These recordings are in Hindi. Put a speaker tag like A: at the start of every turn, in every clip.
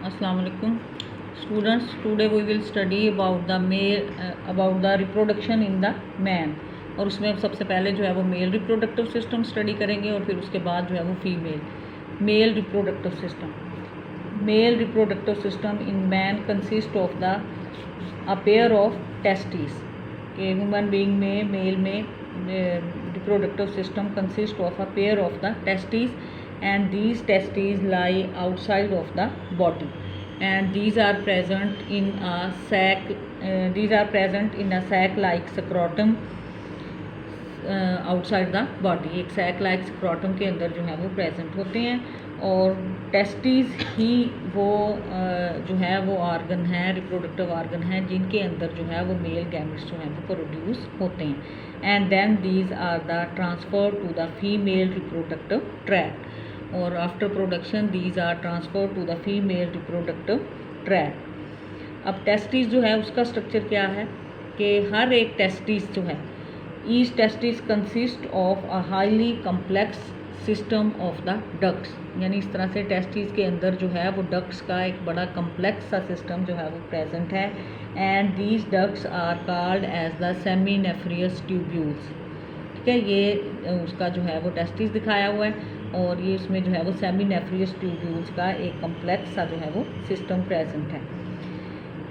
A: Assalamu alaikum students. Today we will study about the reproduction in the man। और उसमें अब सबसे पहले जो है वो मेल रिप्रोडक्टिव सिस्टम स्टडी करेंगे और फिर उसके बाद जो है वो female male reproductive system in man consist of the a pair of testis के ह्यूमन बीइंग में मेल में reproductive system consist of a pair of the testis and these testes lie outside of the body and these are present in a sac like scrotum outside the body. एक सैक लाइक स्क्रॉटम के अंदर जो है वो प्रेजेंट होते हैं और टेस्टिस ही वो जो है वो ऑर्गन है, रिप्रोडक्टिव ऑर्गन है जिनके अंदर जो है वो मेल गैमेट्स जो हैं वो प्रोड्यूस होते हैं and then these are the transfer to the female reproductive tract और after production these are transfer to the female reproductive tract. अब टेस्टिस जो है उसका स्ट्रक्चर क्या है कि हर एक टेस्टिस जो है each testis consist of a highly complex system of the ducts, यानी इस तरह से टेस्टिस के अंदर जो है वो डक्ट्स का एक बड़ा कम्प्लेक्स सा सिस्टम जो है वो प्रेजेंट है and these ducts are called as the seminiferous tubules. ठीक है, ये उसका जो है वो टेस्टिस दिखाया हुआ है और ये इसमें जो है वो सेमीनेफ्रियस ट्यूब्यूल्स का एक कम्प्लेक्स सा जो है वो सिस्टम प्रेजेंट है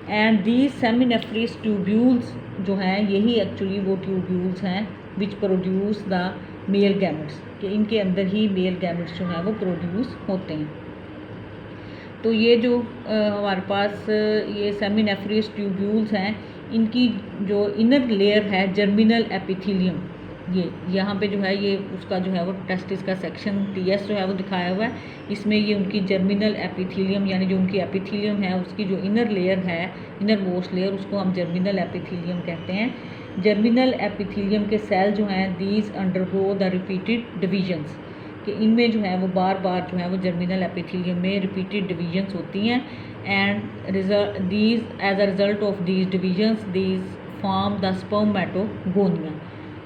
A: एंड दीज सेमीनेफ्रियस ट्यूब्यूल्स जो हैं यही एक्चुअली वो ट्यूब्यूल्स हैं विच प्रोड्यूस द मेल गैमेट्स, कि इनके अंदर ही मेल गैमेट्स जो हैं वो प्रोड्यूस होते हैं। तो ये जो हमारे पास ये सेमीनेफ्रियस ट्यूब्यूल्स हैं इनकी जो इनर लेयर है जर्मिनल एपिथेलियम, ये यहाँ पे जो है ये उसका जो है वो टेस्टिस का सेक्शन टीएस जो है वो दिखाया हुआ है। इसमें ये उनकी जर्मिनल एपिथेलियम यानी जो उनकी एपिथेलियम है उसकी जो इनर लेयर है, इनर मोस्ट लेयर, उसको हम जर्मिनल एपिथेलियम कहते हैं। जर्मिनल एपिथेलियम के सेल जो हैं these undergo the repeated divisions, कि इनमें जो है वो बार बार जो है वो जर्मिनल एपिथेलियम में रिपीटेड डिविजन्स होती हैं and these as a result of these divisions these form the spermatogonia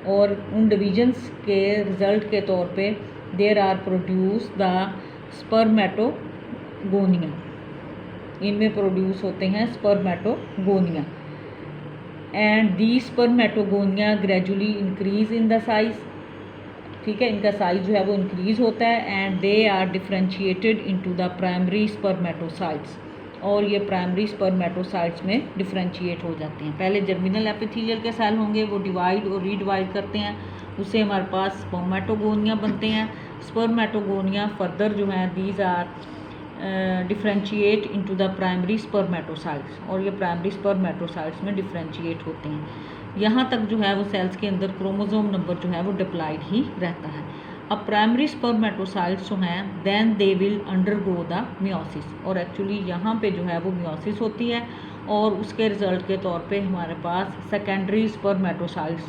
A: और उन डिविजन्स के रिज़ल्ट के तौर पे there are produce the spermatogonia, इनमें प्रोड्यूस होते हैं spermatogonia and the spermatogonia gradually increase in the size. ठीक है, इनका साइज जो है वो इंक्रीज होता है and they are differentiated into the primary spermatocytes और ये प्राइमरी स्पर्मेटोसाइट्स में डिफ्रेंशिएट हो जाते हैं। पहले जर्मिनल एपिथेलियल के सेल होंगे वो डिवाइड और रीडिवाइड करते हैं, उससे हमारे पास स्पर्मेटोगोनिया बनते हैं। स्पर्मेटोगोनिया फर्दर जो हैं these are differentiate into the primary spermatocytes और ये प्राइमरी स्पर्मेटोसाइट्स में डिफ्रेंशिएट होते हैं। यहाँ तक जो है वो सेल्स के अंदर क्रोमोसोम नंबर जो है वो डिप्लाइड ही रहता है। अब प्राइमरी स्पर्मेटोसाइट्स जो हैं then they will undergo the meiosis और एक्चुअली यहाँ पे जो है वो मियोसिस होती है और उसके रिजल्ट के तौर पे हमारे पास सेकेंडरी स्पर्मेटोसाइट्स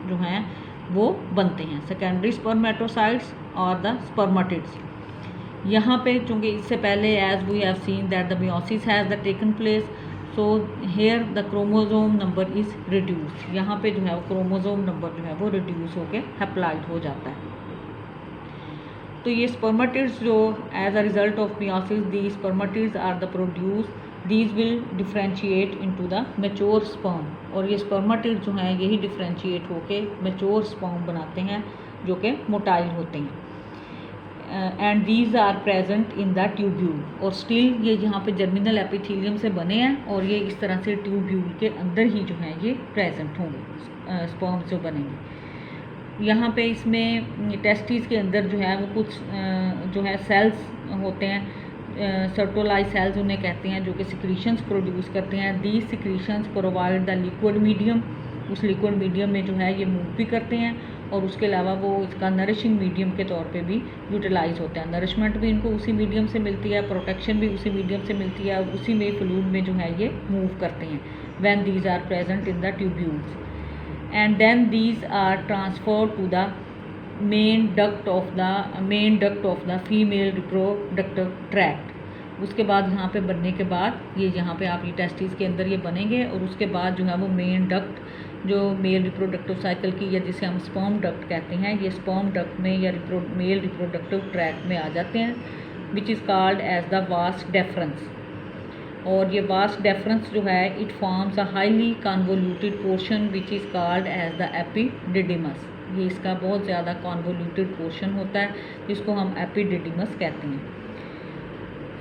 A: जो हैं वो बनते हैं, सेकेंडरी स्पर्मेटोसाइट्स और द स्पर्मेटिड्स। यहाँ पे चूँकि इससे पहले as we have seen that the meiosis has the taken place so here the chromosome number is reduce, यहाँ पे जो है वो क्रोमोसोम नंबर जो है वो रिड्यूस होकर हैप्लाइड हो जाता है। तो ये स्पर्मेटिड्स जो as a result of meiosis the spermatids are the produce these will differentiate into the mature sperm और ये स्पर्मेटिड्स जो हैं यही डिफ्रेंशिएट होके मैच्योर स्पर्म बनाते हैं जो कि मोटाइल होते हैं and these are present in the tubule और स्टिल ये यहाँ पे जर्मिनल एपिथेलियम से बने हैं और ये इस तरह से ट्यूब्यूल के अंदर ही जो है ये प्रेजेंट होंगे स्पर्म जो बनेंगे। यहाँ पे इसमें टेस्टिस के अंदर जो है वो कुछ जो है सेल्स होते हैं, सर्टोलाई सेल्स उन्हें कहते हैं, जो कि सिक्रीशंस प्रोड्यूस करते हैं। These secretions provide the liquid medium, उस लिक्विड मीडियम में जो है ये मूव भी करते हैं और उसके अलावा वो इसका नरिशिंग मीडियम के तौर पे भी यूटिलाइज होता है। नरिशमेंट भी इनको उसी मीडियम से मिलती है, प्रोटेक्शन भी उसी मीडियम से मिलती है और उसी में फ्लूइड में जो है ये मूव करते हैं when these are present in the tubules and then these are transferred to the main duct of the female reproductive tract। उसके बाद यहाँ पे बनने के बाद ये यहाँ पे आप ये टेस्टिस के अंदर ये बनेंगे और उसके बाद जो है वो मेन डक्ट जो मेल रिप्रोडक्टिव साइकिल की या जिसे हम स्पर्म डक्ट कहते हैं, ये स्पर्म डक्ट में या मेल रिप्रोडक्टिव ट्रैक्ट में आ जाते हैं which is called as the vas deferens. और ये वास्ट डेफरेंस जो है it forms a highly convoluted portion which is called as the epididymis. ये इसका बहुत ज़्यादा कन्वोल्यूटेड पोर्शन होता है जिसको हम एपिडिडिमस कहते हैं।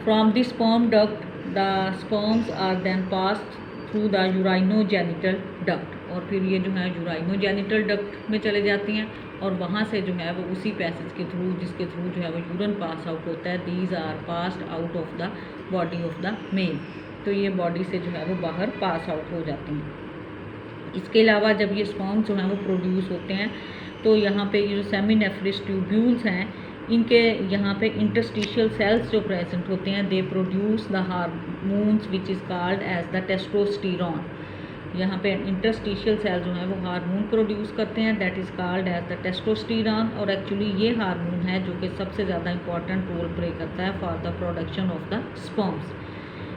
A: From the sperm duct the sperms are then passed through the urinogenital duct, और फिर ये जो है यूराइनोजेनिटल डक्ट में चले जाती हैं और वहाँ से जो है वो उसी पैसेज के थ्रू जिसके थ्रू जो है वो यूरिन पास आउट होता है, these are passed out of the body of the male. तो ये बॉडी से जो है वो बाहर पास आउट हो जाती हैं। इसके अलावा जब ये स्पर्म जो हैं वो प्रोड्यूस होते हैं तो यहाँ पे ये जो सेमिनेफ्रस ट्यूब्यूल्स हैं इनके यहाँ पे इंटरस्टिशियल सेल्स जो प्रेजेंट होते हैं they produce the hormones which is called as the testosterone. यहाँ पे इंटरस्टिशियल सेल जो है वो हार्मोन प्रोड्यूस करते हैं that is called as the testosterone, और एक्चुअली ये हार्मोन है जो कि सबसे ज़्यादा इंपॉर्टेंट रोल प्ले करता है for the production of the sperms.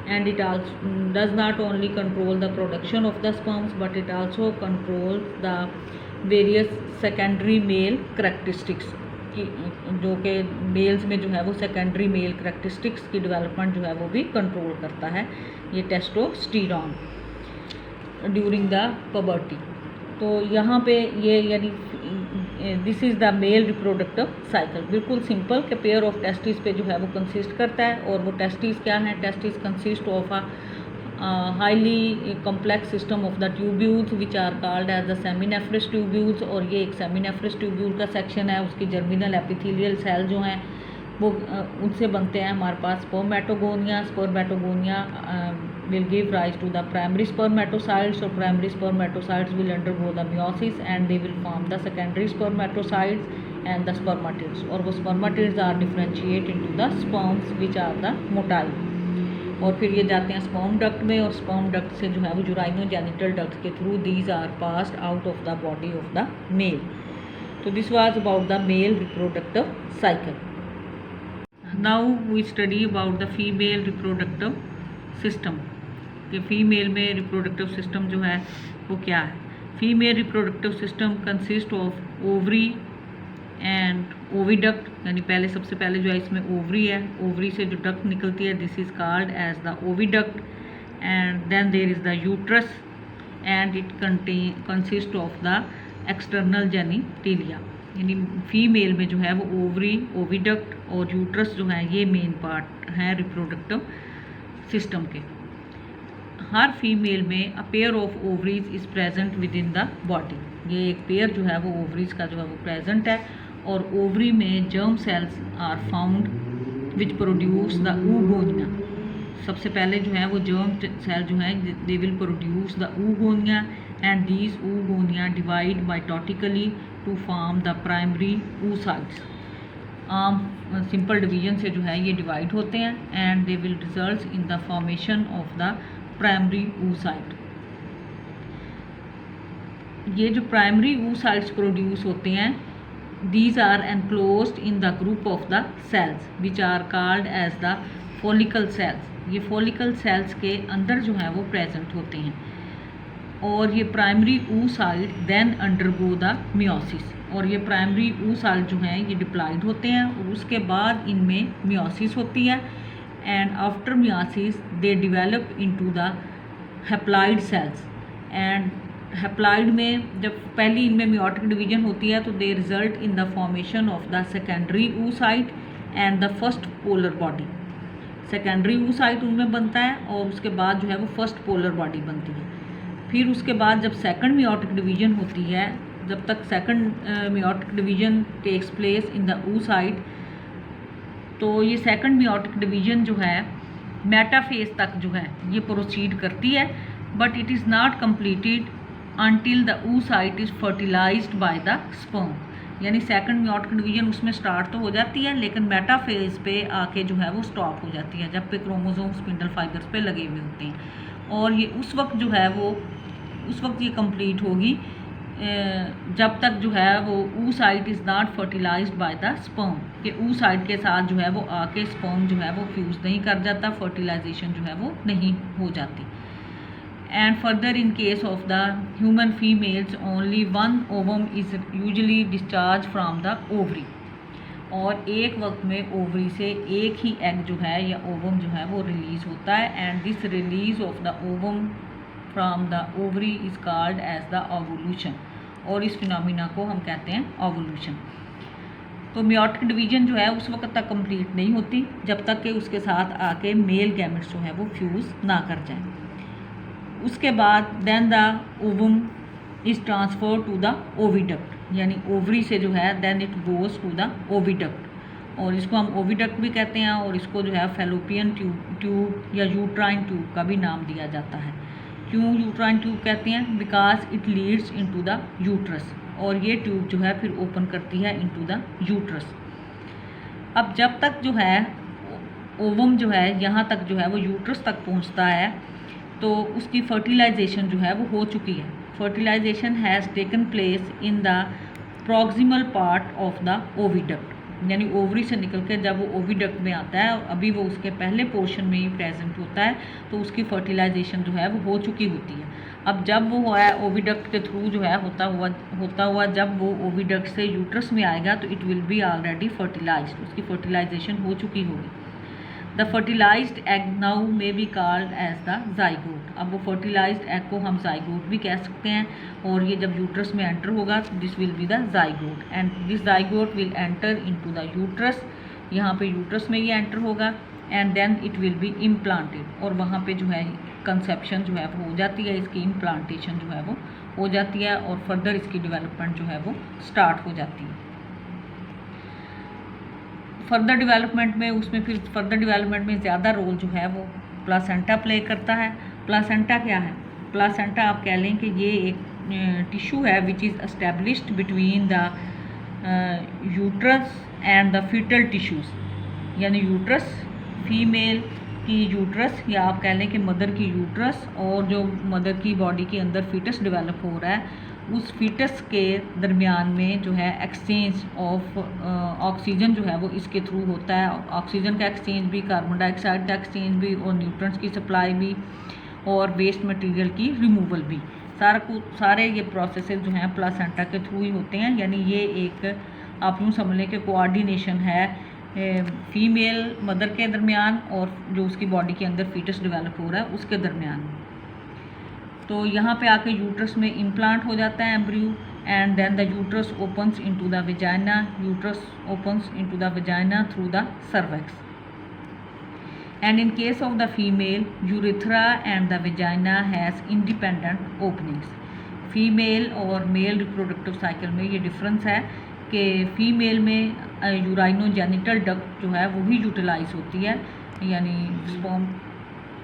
A: And it also does not only control the production of the sperms but it also controls the various secondary male characteristics की, जो कि मेल्स में जो है वो सेकेंडरी मेल करेक्टरिस्टिक्स की डेवलपमेंट जो है वो भी कंट्रोल करता है ये टेस्टोस्टेरोन ड्यूरिंग द पबर्टी। तो यहाँ पे ये यानी this is the mail reproductive cycle, बिल्कुल सिंपल कि पेयर ऑफ टेस्टिस पे जो है वो कंसिस्ट करता है। और वो टेस्टिस क्या हैं? Testis consist of a highly complex system of the tubules which are called as the seminiferous tubules, और ये एक सेमिनेफ्रस ट्यूब्यूल का सेक्शन है। उसकी जर्मिनल एपिथेलियल सेल जो हैं वो उनसे बनते हैं हमारे पास spermatogonia. Spermatogonia will give rise to the primary spermatocytes, or primary spermatocytes will undergo the meiosis and they will form the secondary spermatocytes and the spermatids, और वो spermatids are differentiate into the sperms which are the motile, और फिर ये जाते हैं sperm duct में, और sperm duct से जो है वो यूराइनोजेनिटल duct के through these are passed out of the body of the male। तो this was about the male reproductive cycle। Now we study about the female reproductive system कि फीमेल में रिप्रोडक्टिव सिस्टम जो है वो क्या है। Female reproductive system consist of ovary and oviduct, यानी पहले सबसे पहले जो है इसमें ओवरी है, ओवरी से जो डक्ट निकलती है this is called as the oviduct, and then there is the uterus and it consist of the external genitalia. यानी फीमेल में जो है वो ओवरी, ओविडक्ट और यूट्रस जो है ये मेन पार्ट हैं रिप्रोडक्टिव सिस्टम के। हर फीमेल में a pair of ovaries is present with in the body, ये एक पेयर जो है वो ओवरीज का जो है वो प्रेजेंट है, और ओवरी में germ cells are found which produce the oogonia। सबसे पहले जो है वो जर्म सेल जो है they will produce the oogonia and these oogonia divide mitotically to form the primary oocytes। आम सिंपल डिवीजन से जो है ये डिवाइड होते हैं and they will result in the formation of the primary oocyte। ये जो प्राइमरी oocytes प्रोड्यूस होते हैं these are enclosed in the group of the cells which are called as the follicle cells. ये फॉलिकल सेल्स के अंदर जो है वो प्रेजेंट होते हैं, और ये primary oocyte then undergo the meiosis, और ये प्राइमरी oocyte जो हैं ये डिप्लॉयड होते हैं और उसके बाद इनमें मियोसिस होती है, and after meiosis they develop into the haploid cells. And haploid में जब पहली इनमें मियोटिक डिवीजन होती है तो they result in the formation of the secondary oocyte and the first polar body. Secondary oocyte उनमें बनता है और उसके बाद जो है वो फर्स्ट पोलर बॉडी बनती है। फिर उसके बाद जब सेकंड मियोटिक डिवीजन होती है, जब तक second meiotic division takes place in the oocyte, तो ये सेकंड मियोटिक डिवीजन जो है मेटाफेज तक जो है ये प्रोसीड करती है, but it is not completed until the oocyte is fertilized by the sperm. यानी सेकंड मियोटिक डिवीजन उसमें स्टार्ट तो हो जाती है लेकिन मेटाफेज पे आके जो है वो स्टॉप हो जाती है जब पे क्रोमोसोम स्पिंडल फाइबर्स पे लगे हुए होते हैं, और ये उस वक्त जो है वो उस वक्त ये कंप्लीट होगी जब तक जो है वो oocyte is not fertilized by the sperm, कि oocyte के साथ जो है वो आके स्पर्म जो है वो फ्यूज़ नहीं कर जाता, फर्टिलाइजेशन जो है वो नहीं हो जाती। And further in case of the human females only one ovum is usually discharge from the ovary. और एक वक्त में ओवरी से एक ही एग जो है या ओवम जो है वो रिलीज़ होता है, and this release of the ovum from the ovary is called as the ovulation, और इस फिनोमिना को हम कहते हैं ओवुलेशन। तो मियोटिक डिवीजन जो है उस वक्त तक कंप्लीट नहीं होती जब तक कि उसके साथ आके मेल गैमेट्स जो है वो फ्यूज़ ना कर जाए। उसके बाद then the ovum is transfer to the oviduct, यानी ओवरी से जो है then it goes to the oviduct, और इसको हम ओविडक्ट भी कहते हैं, और इसको जो है फैलोपियन ट्यूब या यूट्राइन ट्यूब का भी नाम दिया जाता है। क्यों यूट्राइन ट्यूब कहते हैं? Because it leads into the uterus, और ये ट्यूब जो है फिर ओपन करती है इनटू द यूट्रस। अब जब तक जो है ओवम जो है यहाँ तक जो है वो यूट्रस तक पहुँचता है तो उसकी फर्टिलाइजेशन जो है वो हो चुकी है। Fertilization has taken place in the proximal part of the oviduct, यानी ओवरी से निकल के जब वो ओविडक्ट में आता है और अभी वो उसके पहले पोर्शन में ही प्रेजेंट होता है तो उसकी फर्टिलाइजेशन जो है वो हो चुकी होती है। अब जब वो है ओविडक्ट के थ्रू जो है होता हुआ जब वो ओविडक्ट से यूट्रस में आएगा तो it will be already fertilized, उसकी फर्टिलाइजेशन हो चुकी होगी। The fertilized egg now may be called as the zygote. अब वो फर्टिलाइज्ड एग को हम जाइगोट भी कह सकते हैं, और ये जब यूट्रस में एंटर होगा तो this will be the zygote, and this zygote will enter into the uterus. यहाँ पे यूट्रस में ये एंटर होगा and then it will be implanted, और वहाँ पे जो है कंसेप्शन जो है वो हो जाती है, इसकी इम्प्लांटेशन जो है वो हो जाती है, और फर्दर इसकी डेवलपमेंट जो है वो स्टार्ट हो जाती है। फर्दर डेवलपमेंट में ज़्यादा रोल जो है वो प्लासेंटा प्ले करता है। प्लासेंटा क्या है? प्लासेंटा आप कह लें कि ये एक टिश्यू है which is established between the uterus and the fetal tissues, यानी यूट्रस, फीमेल की यूट्रस, या आप कह लें कि मदर की यूट्रस और जो मदर की बॉडी के अंदर फीटस डेवलप हो रहा है उस फीटस के दरमियान में जो है एक्सचेंज ऑफ ऑक्सीजन जो है वो इसके थ्रू होता है। ऑक्सीजन का एक्सचेंज भी, कार्बन डाइऑक्साइड का एक्सचेंज भी, और न्यूट्रंस की सप्लाई भी, और वेस्ट मटेरियल की रिमूवल भी, सारे ये प्रोसेसेस जो हैं प्लासेंटा के थ्रू ही होते हैं। यानी ये एक आप यूँ समझ लें कि कोऑर्डिनेशन है फीमेल मदर के दरमियान और जो उसकी बॉडी के अंदर फीटस डेवलप हो रहा है उसके दरमियान। तो यहाँ पे आके यूट्रस में इम्प्लांट हो जाता है embryo, and then the uterus opens into the vagina, through the cervix, and in case of the female urethra and the vagina has independent openings. Female और मेल रिप्रोडक्टिव साइकिल में ये डिफरेंस है कि फीमेल में यूराइनोजेनिटल डक्ट जो है वो ही यूटिलाइज होती है, यानी स्पर्म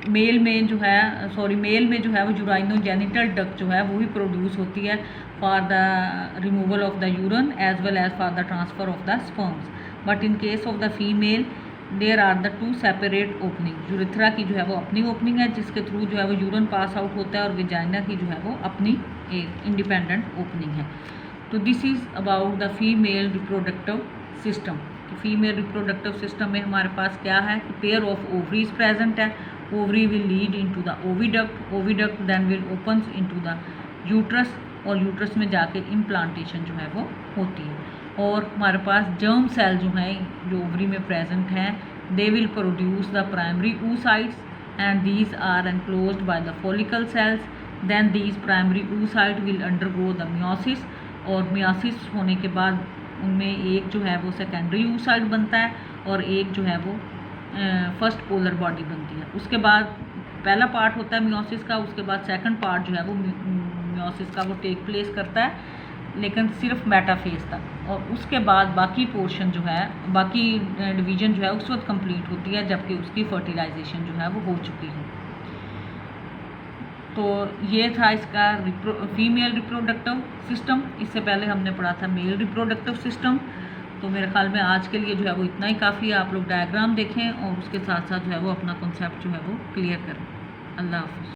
A: मेल में जो है वो यूराइनोजेनिटल डक्ट जो है वो ही प्रोड्यूस होती है for the removal of the urine as well as for the transfer of the sperms. But in case of the female there are the two separate opening. Urethra की जो है वो अपनी ओपनिंग है जिसके थ्रू जो है वो यूरिन पास आउट होता है, और विजाइना की जो है वो अपनी एक इंडिपेंडेंट ओपनिंग है। तो this is about the female reproductive system. Female reproductive system में हमारे पास क्या है कि पेयर ऑफ ओवरीज प्रेजेंट है, ovary will lead into the oviduct then will opens into the uterus, और यूट्रस में जाके इम्प्लांटेशन जो है वो होती है। और हमारे पास जर्म सेल जो हैं जो ओवरी में प्रेजेंट हैं दे will produce the primary oocytes and these are enclosed by the follicle cells, then these primary oocyte will undergo the meiosis, और meiosis होने के बाद उनमें एक जो है वो सेकेंडरी oocyte बनता है और एक जो है वो फर्स्ट पोलर बॉडी बनती है। उसके बाद पहला पार्ट होता है मियोसिस का, उसके बाद सेकंड पार्ट जो है वो मियोसिस का वो टेक प्लेस करता है लेकिन सिर्फ मेटाफेज तक, और उसके बाद बाकी पोर्शन जो है बाकी डिवीजन जो है उस वक्त कंप्लीट होती है जबकि उसकी फर्टिलाइजेशन जो है वो हो चुकी है। तो ये था इसका फीमेल रिप्रोडक्टिव सिस्टम। इससे पहले हमने पढ़ा था मेल रिप्रोडक्टिव सिस्टम। तो मेरे ख्याल में आज के लिए जो है वो इतना ही काफ़ी है। आप लोग डायग्राम देखें और उसके साथ साथ जो है वो अपना कॉन्सेप्ट जो है वो क्लियर करें। अल्लाह हाफ़िज़।